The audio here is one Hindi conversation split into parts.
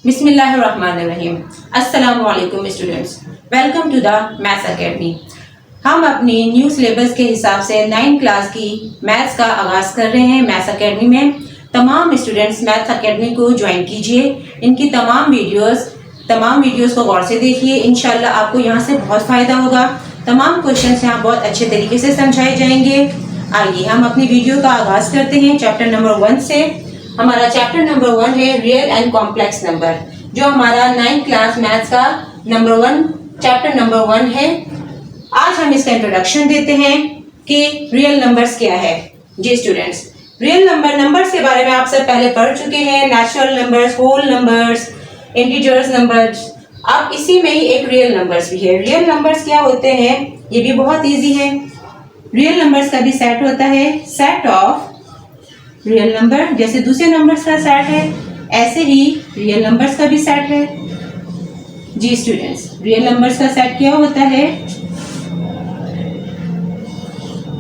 बिस्मिल्लाहिर्रहमानिर्रहीम। अस्सलामु अलैकुम students, welcome to the maths academy. हम अपनी न्यू सिलेबस के हिसाब से 9th क्लास की मैथ्स का आगाज़ कर रहे हैं मैथ्स एकेडमी में। तमाम स्टूडेंट्स मैथ्स एकेडमी को ज्वाइन कीजिए। इनकी तमाम वीडियोस को गौर से देखिए। इंशाल्लाह आपको यहाँ से बहुत फ़ायदा होगा। तमाम क्वेश्चंस यहाँ बहुत अच्छे तरीके से समझाए जाएंगे। आइए हम अपनी वीडियो का आगाज़ करते हैं चैप्टर नंबर 1 से। हमारा चैप्टर नंबर 1 है रियल एंड कॉम्प्लेक्स नंबर, जो हमारा 9th क्लास मैथ्स का चैप्टर नंबर 1 है। आज हम इसका इंट्रोडक्शन देते हैं कि रियल नंबर्स क्या है। जी स्टूडेंट्स, रियल नंबर्स के बारे में आप सब पहले पढ़ चुके हैं। Natural numbers, whole numbers, integers numbers. अब इसी में ही एक रियल नंबर्स भी है। रियल नंबर्स क्या होते हैं, ये भी बहुत ईजी है। रियल नंबर्स का भी सेट होता है, सेट ऑफ रियल नंबर। जैसे दूसरे नंबर्स का सेट है, ऐसे ही रियल नंबर्स का भी सेट है। जी स्टूडेंट्स, रियल नंबर्स का सेट क्या होता है?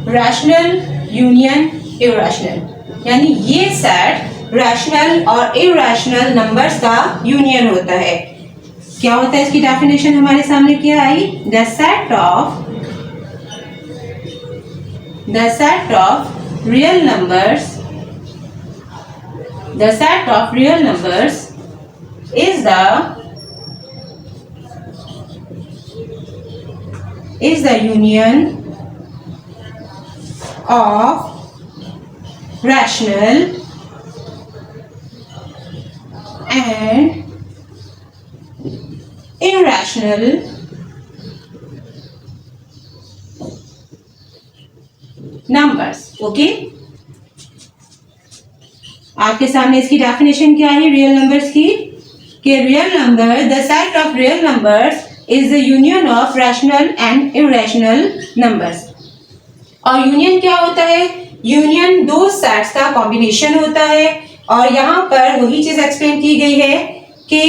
रैशनल यूनियन इरैशनल, यानी ये सेट रैशनल और इरैशनल नंबर्स का यूनियन होता है। क्या होता है इसकी डेफिनेशन हमारे सामने क्या आई? The set of real numbers The set of real numbers is the union of rational and irrational numbers. Okay? आपके सामने इसकी डेफिनेशन क्या है रियल नंबर्स की? कि real number, the set of real numbers is the union of rational and irrational numbers. और यूनियन क्या होता है? यूनियन दो सेट्स का कॉम्बिनेशन होता है। और यहाँ पर वही चीज एक्सप्लेन की गई है कि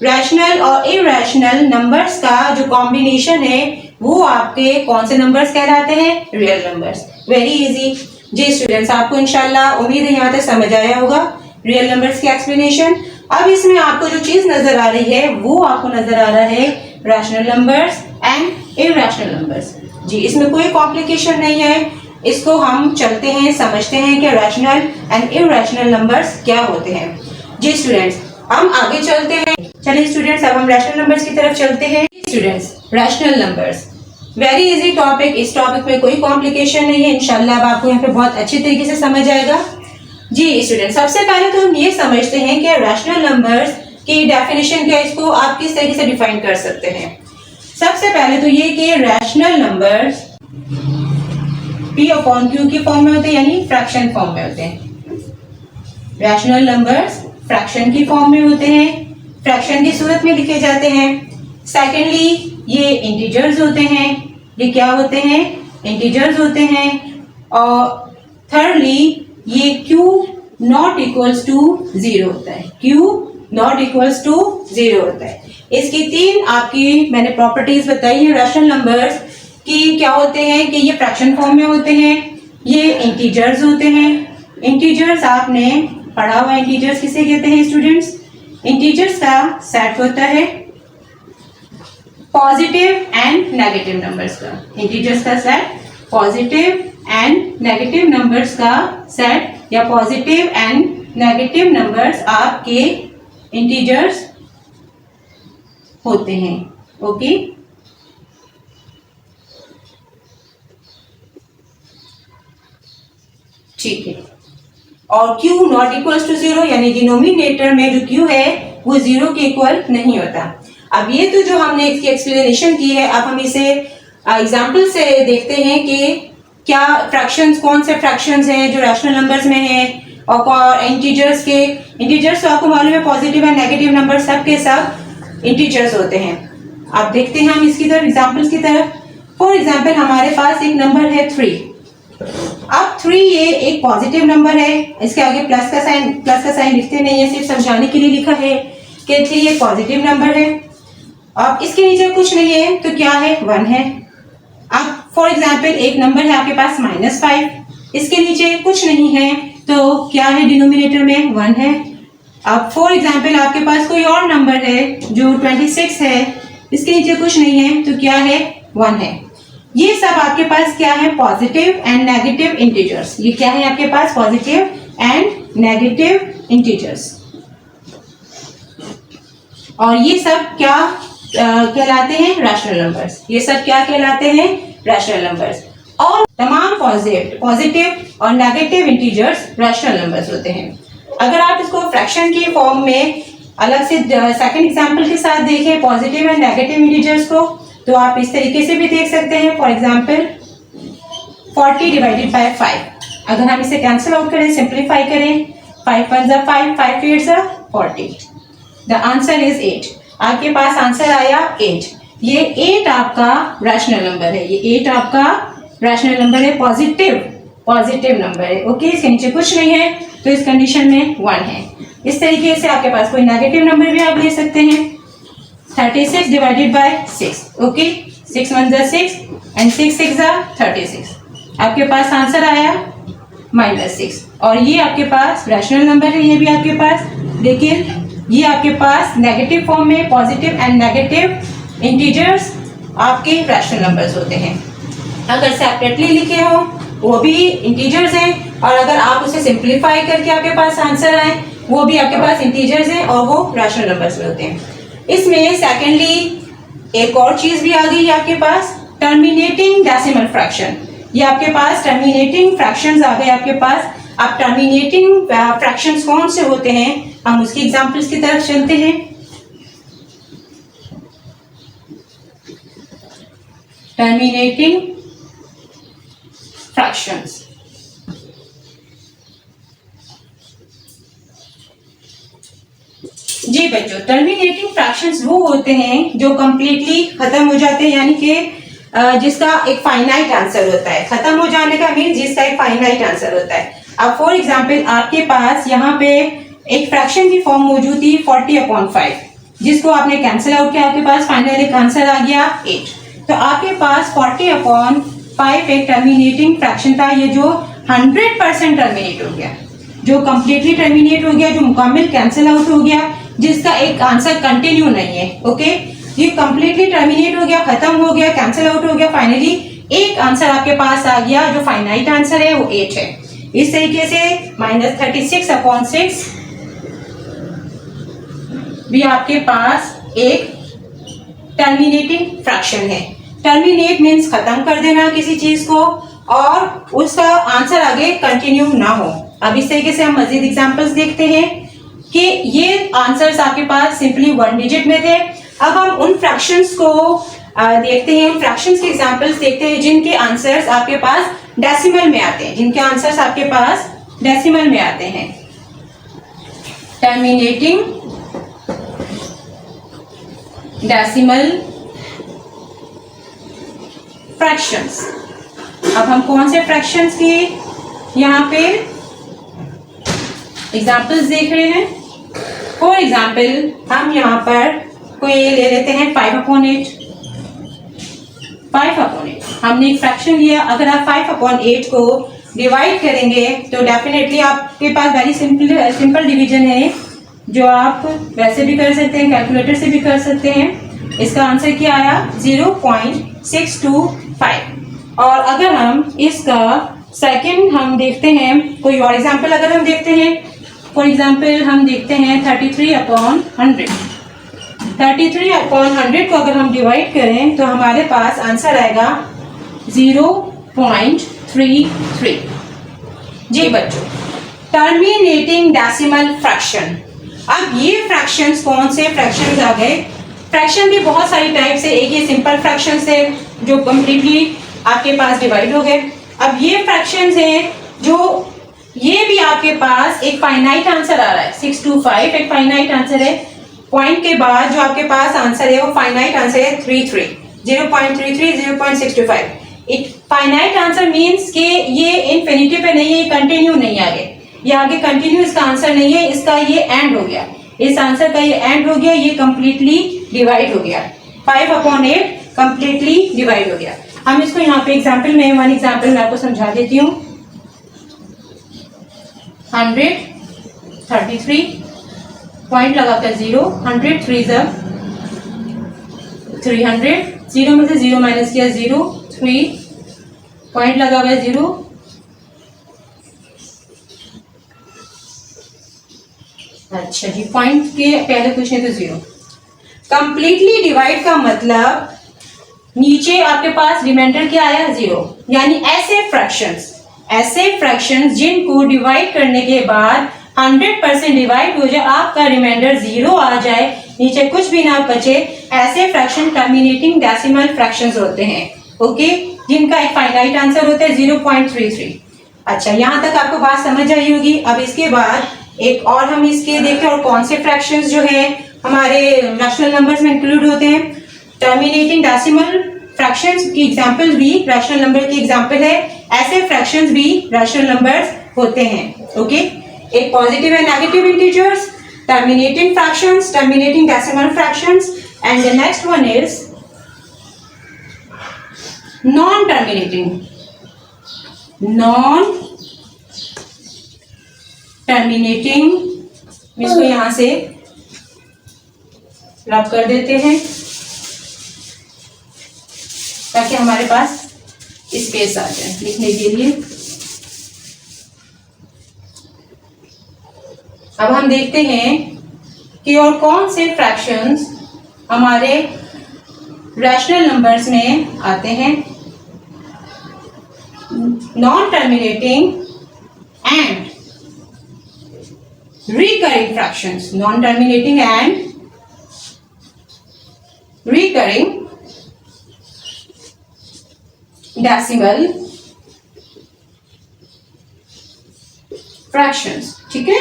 रैशनल और इरैशनल नंबर्स का जो कॉम्बिनेशन है वो आपके कौन से नंबर्स कहलाते हैं? Real numbers. Very easy. जी स्टूडेंट्स, आपको इंशाल्लाह उम्मीद है यहाँ तक समझ आया होगा रियल नंबर्स की एक्सप्लेनेशन। अब इसमें आपको जो चीज नजर आ रही है वो आपको नजर आ रहा है rational numbers and irrational numbers. जी, इसमें कोई कॉम्प्लिकेशन नहीं है। इसको हम चलते हैं, समझते हैं कि रैशनल एंड इरैशनल नंबर्स क्या होते हैं। जी स्टूडेंट्स, हम आगे चलते हैं। चलिए स्टूडेंट्स, अब हम रैशनल नंबर्स की तरफ चलते हैं। Students, rational numbers very easy topic. इस टॉपिक में कोई कॉम्प्लिकेशन नहीं है। इंशाल्लाह अब आपको यहाँ पे बहुत अच्छे तरीके से समझ आएगा। जी स्टूडेंट, सबसे पहले तो हम ये समझते हैं कि रैशनल नंबर्स की डेफिनेशन क्या है, इसको आप किस तरीके से डिफाइन कर सकते हैं। सबसे पहले तो ये कि रैशनल नंबर्स P/Q के फॉर्म में होते हैं, यानी फ्रैक्शन फॉर्म में होते हैं। रैशनल नंबर्स फ्रैक्शन की फॉर्म में होते हैं, फ्रैक्शन की सूरत में लिखे जाते हैं। सेकेंडली, ये इंटीजर्स होते हैं। ये क्या होते हैं? इंटीजर्स होते हैं। और थर्डली, ये Q नॉट इक्वल्स टू 0 होता है। Q नॉट इक्वल्स टू 0 होता है। इसकी तीन आपकी मैंने प्रॉपर्टीज बताई है रैशनल नंबर्स की। क्या होते हैं कि ये फ्रैक्शन फॉर्म में होते हैं, ये इंटीजर्स होते हैं। इंटीजर्स आपने पढ़ा हुआ, इंटीजर्स किसे कहते हैं स्टूडेंट्स? इंटीजर्स का सेट होता है पॉजिटिव एंड नेगेटिव नंबर्स का। इंटीजर्स का set positive and negative numbers का सेट, या पॉजिटिव एंड नेगेटिव नंबर्स आपके इंटीजर्स होते हैं। ओके, ठीक है। और Q नॉट इक्वल्स टू 0, यानी डिनोमिनेटर में जो Q है वो 0 के इक्वल नहीं होता। अब ये तो जो हमने इसकी एक्सप्लेनेशन की है, अब हम इसे एग्जाम्पल से देखते हैं कि क्या फ्रैक्शंस, कौन से फ्रैक्शंस हैं जो रैशनल नंबर्स में हैं। और इंटीजर्स तो आपको मालूम है पॉजिटिव एंड नेगेटिव नंबर सब के सब इंटीजर्स होते हैं। अब देखते हैं हम इसकी तरफ, एग्जाम्पल्स की तरफ। फॉर एग्जाम्पल, हमारे पास एक नंबर है 3। अब 3 ये एक पॉजिटिव नंबर है। इसके आगे प्लस का साइन लिखते नहीं है, सिर्फ समझाने के लिए लिखा है कि 3 एक पॉजिटिव नंबर है। अब इसके नीचे कुछ नहीं है तो क्या है? 1 है। अब फॉर एग्जाम्पल एक नंबर है आपके पास -5, इसके नीचे कुछ नहीं है तो क्या है? डिनोमिनेटर में 1 है। अब फॉर एग्जाम्पल आपके पास कोई और नंबर है जो 26 है, इसके नीचे कुछ नहीं है तो क्या है, 1 है। ये सब आपके पास क्या है, पॉजिटिव एंड नेगेटिव इंटीजर्स। ये क्या है आपके पास, पॉजिटिव एंड नेगेटिव इंटीजर्स। और ये सब क्या कहलाते हैं, रैशनल नंबर्स। ये सब क्या कहलाते हैं, रैशनल नंबर्स। और तमाम पॉजिटिव और नेगेटिव इंटीजर्स रैशनल नंबर्स होते हैं। अगर आप इसको फ्रैक्शन की फॉर्म में अलग से सेकंड एग्जांपल के साथ देखें पॉजिटिव एंड नेगेटिव इंटीजर्स को, तो आप इस तरीके से भी देख सकते हैं। फॉर एग्जांपल 40 डिवाइडेड बाय 5, अगर हम इसे कैंसिल आउट करें, सिंप्लीफाई करें, 5 1 जा 5, 5 8 जा 40, द आंसर इज 8। आपके पास आंसर आया 8। ये 8 आपका रैशनल नंबर है, ये 8 आपका रैशनल नंबर है, पॉजिटिव नंबर है। ओके, इसके नीचे कुछ नहीं है तो इस कंडीशन में 1 है। इस तरीके से आपके पास कोई नेगेटिव नंबर भी आप ले सकते हैं। 36 डिवाइडेड बाय 6, ओके, 6 1 जा 6 एंड 6 6 जा 36। आपके पास आंसर आया -6। और ये आपके पास रैशनल नंबर है, ये भी आपके पास, लेकिन ये आपके पास नेगेटिव फॉर्म में पॉजिटिव एंड नेगेटिव इंटीजर्स आपके रैशनल नंबर्स होते हैं। अगर सेपरेटली लिखे हो वो भी इंटीजर्स हैं, और अगर आप उसे सिंप्लीफाई करके आपके पास आंसर आए वो भी आपके पास इंटीजर्स हैं और वो रैशनल नंबर्स में होते हैं। इसमें सेकेंडली एक और चीज भी आ गई है आपके पास, टर्मिनेटिंग डेसिमल फ्रैक्शन। ये आपके पास टर्मिनेटिंग फ्रैक्शंस आ गए आपके पास। अब टर्मिनेटिंग फ्रैक्शंस कौन से होते हैं, हम उसकी एग्जांपल्स की तरफ चलते हैं। टर्मिनेटिंग फ्रैक्शंस, जी बच्चों, टर्मिनेटिंग फ्रैक्शंस वो होते हैं जो कंप्लीटली खत्म हो जाते हैं, यानी कि जिसका एक फाइनाइट आंसर होता है। खत्म हो जाने का मीन जिसका एक फाइनाइट आंसर होता है। अब फॉर एग्जांपल आपके पास यहाँ पे एक फ्रैक्शन की फॉर्म मौजूद थी 40/5, जिसको आपने कैंसिल आउट किया, आपके पास फाइनल एक आंसर आ गया 8। तो आपके पास 40/5 एक टर्मिनेटिंग फ्रैक्शन था, ये जो 100% टर्मिनेट हो गया, जो कंप्लीटली टर्मिनेट हो गया, जो मुकम्मल कैंसिल आउट हो गया, जिसका एक आंसर कंटिन्यू नहीं है। ओके, ये कंप्लीटली टर्मिनेट हो गया, खत्म हो गया, कैंसिल आउट हो गया, फाइनली एक आंसर आपके पास आ गया, जो फाइनाइट आंसर है वो 8 है। इस तरीके से -36/6 भी आपके पास एक टर्मिनेटिंग फ्रैक्शन है। टर्मिनेट मीन्स खत्म कर देना किसी चीज को और उसका आंसर आगे कंटिन्यू ना हो। अब इस तरीके से हम मजीद एग्जांपल्स देखते हैं कि ये आंसर्स आपके पास सिंपली 1 डिजिट में थे। अब हम उन फ्रैक्शंस को देखते हैं, उन फ्रैक्शंस के एग्जांपल्स देखते हैं जिनके आंसर्स आपके पास डेसिमल में आते हैं, जिनके आंसर्स आपके पास डेसिमल में आते हैं। Terminating decimal fractions. अब हम कौन से फ्रैक्शंस की यहाँ पे एग्जाम्पल्स देख रहे हैं। फॉर एग्जाम्पल हम यहाँ पर कोई ले लेते हैं 5/8। 5/8 हमने एक फ्रैक्शन लिया। अगर आप 5/8 को डिवाइड करेंगे तो डेफिनेटली आपके पास वेरी सिंपल डिवीजन है, जो आप वैसे भी कर सकते हैं, कैलकुलेटर से भी कर सकते हैं। इसका आंसर क्या आया 0.625। और अगर हम इसका सेकंड हम देखते हैं, कोई और एग्जांपल अगर हम देखते हैं, फॉर एग्जांपल हम देखते हैं 33/100। 33/100 को अगर हम डिवाइड करें तो हमारे पास आंसर आएगा 0.33। जी बच्चों, टर्मिनेटिंग डेसिमल फ्रैक्शन। अब ये फ्रैक्शंस कौन से फ्रैक्शंस आ गए? फ्रैक्शन भी बहुत सारी टाइप से, एक ये सिंपल फ्रैक्शंस है जो कंप्लीटली आपके पास डिवाइड हो गए। अब ये फ्रैक्शंस हैं जो ये भी आपके पास एक फाइनाइट आंसर आ रहा है 625, एक फाइनाइट आंसर है। पॉइंट के बाद जो आपके पास आंसर है वो फाइनाइट आंसर है 33, 0.33, 0.625। एक फाइनाइट आंसर मीन्स कि ये इनफिनिटी पे नहीं है, ये कंटिन्यू नहीं आगे, ये आगे कंटिन्यू इसका आंसर नहीं है, इसका ये एंड हो गया, इस आंसर का ये एंड हो गया, ये कंप्लीटली डिवाइड हो गया। 5/8 कंप्लीटली डिवाइड हो गया। हम इसको यहाँ पे एग्जाम्पल में, वन एग्जाम्पल मैं आपको समझा देती हूँ। 100, 33, पॉइंट लगाकर 0, 100 3 300, 0 में से 0 माइनस किया 0, 3 पॉइंट लगा हुआ है 0, अच्छा जी, पॉइंट के पहले कुछ नहीं तो 0। कंप्लीटली डिवाइड का मतलब नीचे आपके पास रिमाइंडर क्या आया 0, यानी ऐसे फ्रैक्शंस जिनको डिवाइड करने के बाद 100% डिवाइड हो जाए, आपका रिमाइंडर 0 आ जाए, नीचे कुछ भी ना बचे, ऐसे फ्रैक्शन टर्मिनेटिंग डेसिमल फ्रैक्शंस होते हैं। ओके, जिनका एक फाइनाइट आंसर होता है 0.33। अच्छा, यहाँ तक आपको बात समझ आई होगी। अब इसके बाद एक और हम इसके देखते हैं और कौन से फ्रैक्शंस जो है हमारे रैशनल नंबर्स में इंक्लूड होते हैं। टर्मिनेटिंग डेसिमल फ्रैक्शंस की एग्जांपल भी रैशनल नंबर की एग्जांपल है, ऐसे फ्रैक्शंस भी रैशनल नंबर्स होते हैं। ओके, एक positive and negative integers, terminating fractions, terminating decimal fractions, and the next one is non terminating इसको यहां से रब कर देते हैं ताकि हमारे पास स्पेस आ जाए लिखने के लिए। अब हम देखते हैं कि और कौन से फ्रैक्शंस हमारे रैशनल नंबर्स में आते हैं। Non terminating and recurring fractions, non-terminating and recurring decimal fractions। ठीक है,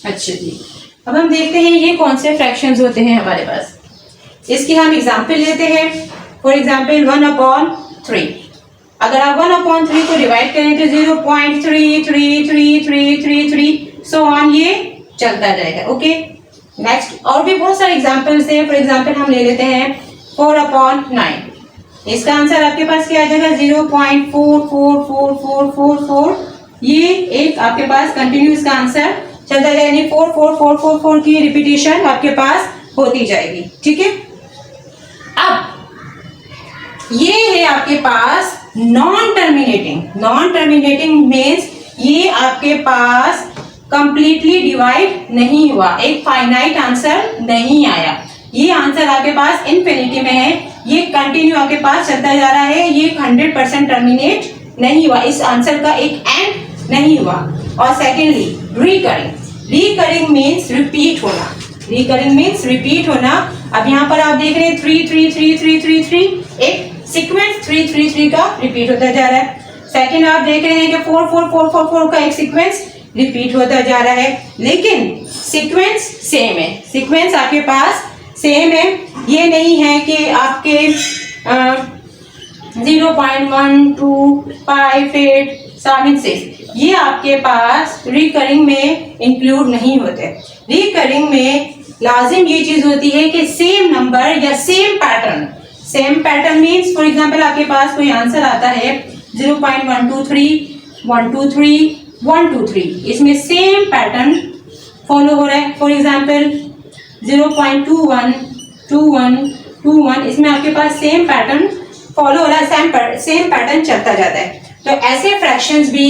अच्छा जी, अब हम देखते हैं ये कौन से फ्रैक्शंस होते हैं हमारे पास। इसकी हम एग्जांपल लेते हैं। फॉर एग्जांपल 1/3, अगर आप 1/3 को डिवाइड करें तो 0.333333 सो ऑन, ये चलता जाएगा। ओके, नेक्स्ट और भी बहुत सारे एग्जांपल्स हैं। फॉर एग्जांपल हम ले लेते हैं 4/9, इसका आंसर आपके पास क्या आ जाएगा 0.44444। ये एक आपके पास कंटिन्यूस का आंसर चलता जाएगा, यानी 44444 की रिपीटेशन आपके पास होती जाएगी। ठीक है, अब ये है आपके पास नॉन टर्मिनेटिंग मीन्स ये आपके पास कंप्लीटली डिवाइड नहीं हुआ, एक फाइनाइट आंसर नहीं आया, ये आंसर आपके पास इनफिनिटी में है, ये कंटिन्यू आपके पास चलता जा रहा है, ये 100% टर्मिनेट नहीं हुआ, इस आंसर का एक एंड नहीं हुआ। और सेकेंडली रिकरिंग मीन्स रिपीट होना। अब यहाँ पर आप देख रहे हैं 3 एक सीक्वेंस 3 का रिपीट होता जा रहा है। सेकंड आप देख रहे हैं कि 4 का एक सीक्वेंस रिपीट होता जा रहा है, लेकिन सीक्वेंस सेम है, सीक्वेंस आपके पास सेम है। ये नहीं है कि आपके 0.1 2 5 8 7 6 ये आपके पास रिकरिंग में इंक्लूड नहीं होते। रिकरिंग में लाजिम ये चीज होती है कि सेम नंबर या same pattern means for example आपके पास कोई आंसर आता है 0.123 123 123, इसमें सेम पैटर्न फॉलो हो रहा है। फॉर एग्जांपल 0.21 21 21, इसमें आपके पास सेम पैटर्न फॉलो हो रहा है, सेम पैटर्न चलता जाता है। तो ऐसे फ्रैक्शंस भी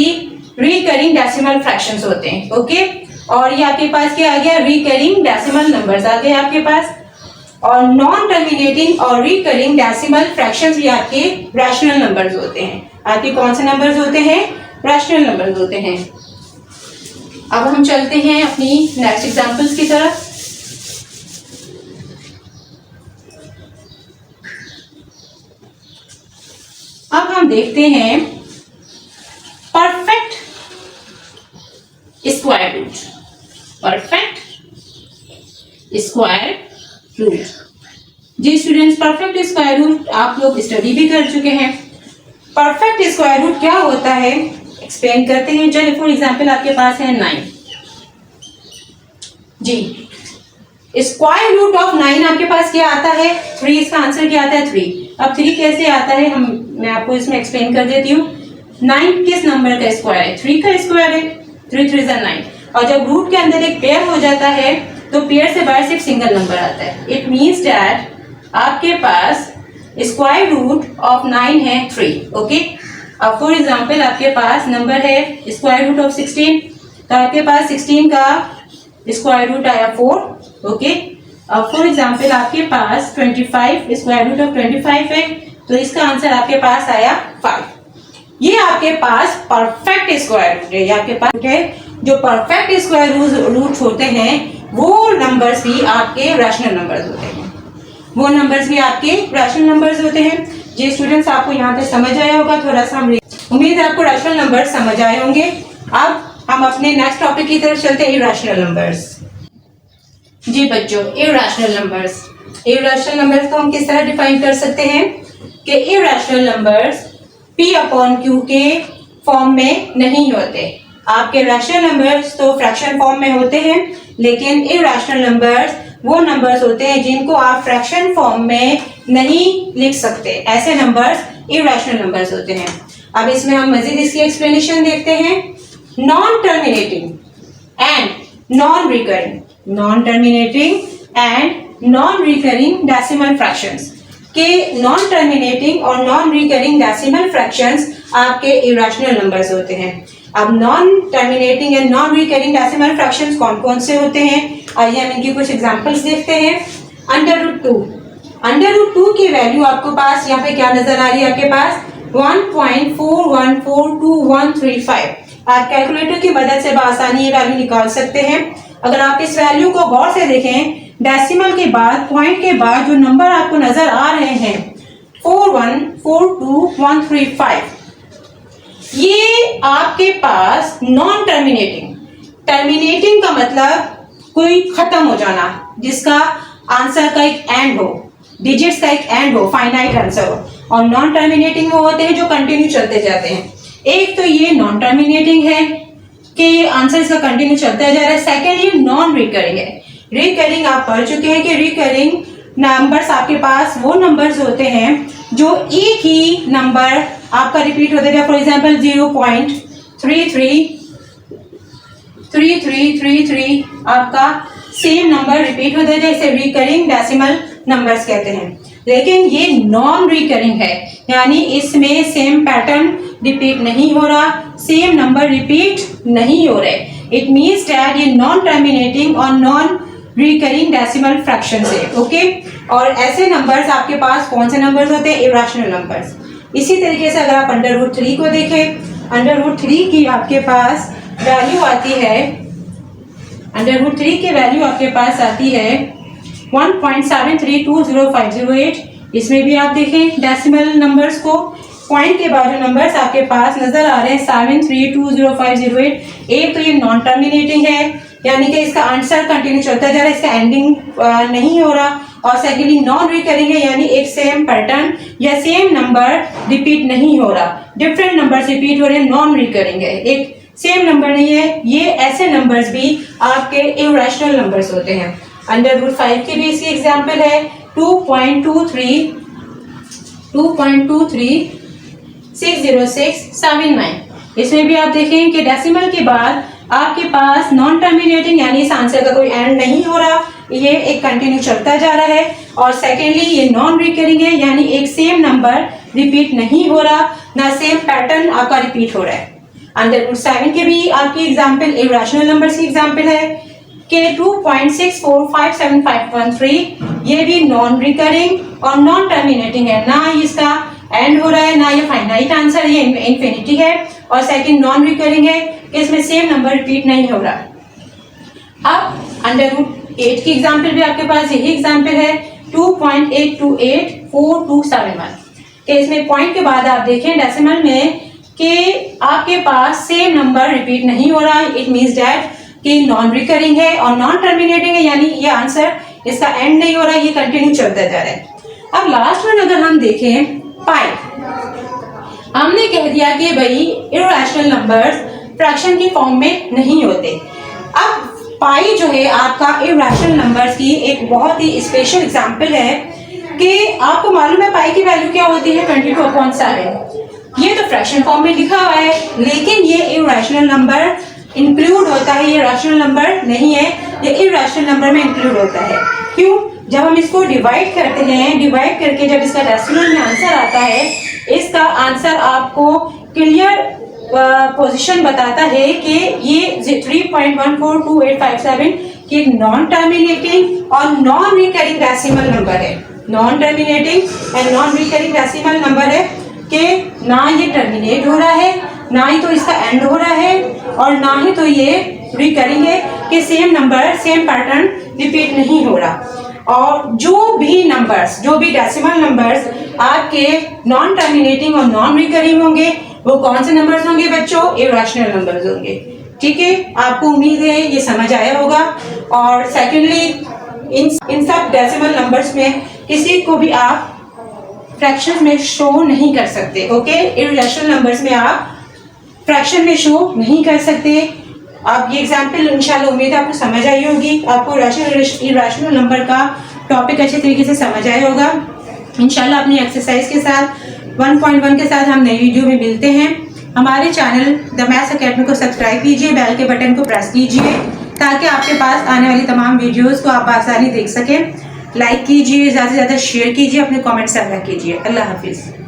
रिकरिंग डेसिमल फ्रैक्शंस होते हैं। ओके, और ये आपके पास क्या आ गया, रिकरिंग डेसिमल नंबर्स आ गए आपके पास। और नॉन टर्मिनेटिंग और रिकरिंग डेसिमल फ्रैक्शंस भी आपके रैशनल नंबर्स होते हैं। आपके कौन से नंबर्स होते हैं, रैशनल नंबर्स होते हैं। अब हम चलते हैं अपनी नेक्स्ट एग्जांपल्स की तरफ। अब हम देखते हैं परफेक्ट स्क्वायर रूट। जी स्टूडेंट्स, परफेक्ट स्क्वायर रूट आप लोग स्टडी भी कर चुके हैं। परफेक्ट स्क्वायर रूट क्या होता है एक्सप्लेन करते हैं। चलिए फॉर एग्जांपल आपके पास है 9 जी, स्क्वायर रूट ऑफ 9 आपके पास क्या आता है 3, इसका आंसर क्या आता है 3। अब 3 कैसे आता है मैं आपको इसमें एक्सप्लेन कर देती हूँ। 9 किस नंबर का स्क्वायर है, 3 का स्क्वायर है, 3 3 9। और जब रूट के अंदर एक पेयर हो जाता है तो पेयर से बाहर सिर्फ सिंगल नंबर आता है। इट मीन्स दैट आपके पास स्क्वायर रूट ऑफ 9 है 3। ओके, अब फॉर एग्जाम्पल आपके पास नंबर है स्क्वायर रूट ऑफ 16, तो आपके पास 16 का स्क्वायर रूट आया 4। ओके, अब फॉर एग्जाम्पल आपके पास 25 स्क्वायर रूट ऑफ 25 है, तो इसका आंसर आपके पास आया 5। ये आपके पास परफेक्ट स्क्वायर रूट है। ये आपके पास है जो परफेक्ट स्क्वायर रूट होते हैं वो नंबर्स भी आपके रैशनल नंबर्स होते हैं। वो नंबर्स भी आपके रैशनल नंबर्स होते हैं। जी स्टूडेंट्स, आपको यहाँ पे समझ आया होगा थोड़ा सा, उम्मीद है आपको रैशनल नंबर्स समझ आए होंगे। अब हम अपने नेक्स्ट टॉपिक की तरफ चलते हैं, इरैशनल नंबर्स। जी बच्चों, इरैशनल नंबर्स, इरैशनल नंबर्स को हम किस तरह डिफाइन कर सकते हैं कि irrational numbers P upon Q के फॉर्म में नहीं होते। आपके रैशनल नंबर्स तो फ्रैक्शन फॉर्म में होते हैं, लेकिन इरैशनल नंबर्स वो नंबर्स होते हैं जिनको आप फ्रैक्शन फॉर्म में नहीं लिख सकते। ऐसे नंबर्स इरैशनल नंबर्स होते हैं। अब इसमें हम मजीद इसकी एक्सप्लेनेशन देखते हैं। Non terminating and non recurring, non terminating and non recurring decimal fractions के नॉन टर्मिनेटिंग और नॉन रिकरिंग डेसिमल फ्रैक्शंस आपके इरैशनल नंबर्स होते हैं। अब non terminating and non recurring decimal fractions कौन कौन से होते हैं, आइए हम इनकी कुछ एग्जांपल्स देखते हैं। √2, √2 की वैल्यू आपको पास यहाँ पे क्या नजर आ रही है, आपके पास 1.41422135। आप कैलकुलेटर की मदद से बआसानी ये वैल्यू निकाल सकते हैं। अगर आप इस वैल्यू को गौर से देखें, डेसिमल के बाद, पॉइंट के बाद जो नंबर आपको नजर आ रहे हैं 4142135, ये आपके पास नॉन टर्मिनेटिंग, टर्मिनेटिंग का मतलब कोई खत्म हो जाना, जिसका आंसर का एक एंड हो, डिजिट्स का एक एंड हो, फाइनाइट आंसर हो। और नॉन टर्मिनेटिंग वो होते हैं जो कंटिन्यू चलते जाते हैं। एक तो ये नॉन टर्मिनेटिंग है कि ये आंसर इसका कंटिन्यू चलता जा रहा है। सेकेंड, ये नॉन रिकरिंग है। रिकरिंग आप पढ़ चुके हैं कि रिकरिंग नंबर्स आपके पास वो नंबर्स होते हैं जो एक ही नंबर आपका रिपीट होता है। फॉर एग्जाम्पल 0.333333 आपका सेम नंबर रिपीट होता है, इसे रिकरिंग डेसिमल नंबर्स कहते हैं। लेकिन ये नॉन रिकरिंग है, यानी इसमें सेम पैटर्न रिपीट नहीं हो रहा, सेम नंबर रिपीट नहीं हो रहे। इट मीन्स दैट ये नॉन टर्मिनेटिंग और नॉन रिकरिंग डेसिमल फ्रैक्शन है। ओके, और ऐसे नंबर्स आपके पास कौन से नंबर्स होते हैं, इरैशनल नंबर्स। इसी तरीके से अगर आप √3 को देखें, √3 की आपके पास वैल्यू आती है, √3 की वैल्यू आपके पास आती है 1.732058। इसमें भी आप देखें डेसिमल नंबर्स को, पॉइंट के बाद जो नंबर्स आपके पास नजर आ रहे हैं 7320508, एक तो ये नॉन टर्मिनेटिंग है, यानी कि इसका आंसर कंटिन्यू चलता जा रहा है, इसका एंडिंग नहीं हो रहा। और सेकेंडली नॉन रिकरिंग है, यानी एक सेम पैटर्न या सेम नंबर रिपीट नहीं हो रहा, डिफरेंट नंबर्स रिपीट हो रहे हैं, नॉन रिकरिंग है, एक सेम नंबर नहीं है। ये ऐसे नंबर्स भी आपके इरैशनल नंबर्स होते हैं। √5 की भी इसकी एग्जाम्पल है 2.236067। इसमें भी आप देखें कि डेसिमल के बाद आपके पास नॉन टर्मिनेटिंग, यानी इस आंसर का कोई एंड नहीं हो रहा, ये एक कंटिन्यू चलता जा रहा है। और सेकेंडली ये नॉन रिकरिंग है, यानी एक सेम नंबर रिपीट नहीं हो रहा, ना सेम पैटर्न आपका रिपीट हो रहा है। √7 के भी आपकी एग्जाम्पल इरैशनल नंबर्स की एग्जाम्पल है कि 2.64575513, ये भी नॉन रिकरिंग और नॉन टर्मिनेटिंग है, ना इसका एंड हो रहा है, ना ये फाइनाइट आंसर, ये इन्फिनिटी है। और सेकंड नॉन रिकरिंग है कि इसमें सेम नंबर रिपीट नहीं हो रहा। अब √8 की एग्जाम्पल भी आपके पास यही एग्जाम्पल है 2.8284271 कि इसमें पॉइंट के बाद आप देखें डेसिमल में कि आपके पास सेम नंबर रिपीट नहीं हो रहा। इट मीन्स दैट कि नॉन रिकरिंग है और नॉन टर्मिनेटिंग है, यानी ये आंसर इसका एंड नहीं हो रहा, ये कंटिन्यू चलता जा रहा है। अब लास्ट में अगर हम देखें पाई, हमने कह दिया कि भाई इरैशनल नंबर्स फ्रैक्शन की फॉर्म में नहीं होते। अब पाई जो है आपका इरैशनल नंबर्स की एक बहुत ही स्पेशल एग्जांपल है कि आपको मालूम है पाई की वैल्यू क्या होती है 22/7। ये तो फ्रैक्शन फॉर्म में लिखा हुआ है, लेकिन ये इरैशनल नंबर इंक्लूड होता है, ये रैशनल नंबर नहीं है, ये इरैशनल नंबर में इंक्लूड होता है। क्यों? जब हम इसको डिवाइड करते हैं, डिवाइड करके जब इसका डेसिमल में आंसर आता है, इसका आंसर आपको क्लियर पोजीशन बताता है कि ये 3.142857 की एक नॉन टर्मिनेटिंग और नॉन रिकरिंग डेसिमल नंबर है। Non terminating and non recurring decimal number है कि ना ये टर्मिनेट हो रहा है, ना ही तो इसका एंड हो रहा है, और ना ही तो ये रिकरिंग है कि same number same pattern repeat नहीं हो रहा। और जो भी नंबर्स, जो भी डेसिमल नंबर्स आपके नॉन टर्मिनेटिंग और नॉन रिकरिंग होंगे, वो कौन से नंबर्स होंगे बच्चों? इरैशनल नंबर्स होंगे। ठीक है, आपको उम्मीद है ये समझ आया होगा। और सेकेंडली, इन सब डेसिमल नंबर्स में किसी को भी आप फ्रैक्शन में शो नहीं कर सकते। ओके, इरैशनल नंबर्स में आप फ्रैक्शन में शो नहीं कर सकते। अब ये एग्जाम्पल इंशाल्लाह उम्मीद है आपको समझ आई होगी, आपको इरैशनल नंबर का टॉपिक अच्छे तरीके से समझ आया होगा। इंशाल्लाह अपनी एक्सरसाइज के साथ 1.1 के साथ हम नई वीडियो में मिलते हैं। हमारे चैनल द मैथ्स अकेडमी को सब्सक्राइब कीजिए, बेल के बटन को प्रेस कीजिए ताकि आपके पास आने वाली तमाम वीडियोस को आप आसानी देख सकें। लाइक कीजिए, ज़्यादा से ज़्यादा शेयर कीजिए, अपने कमेंट्स साझा कीजिए। अल्लाह हाफिज़।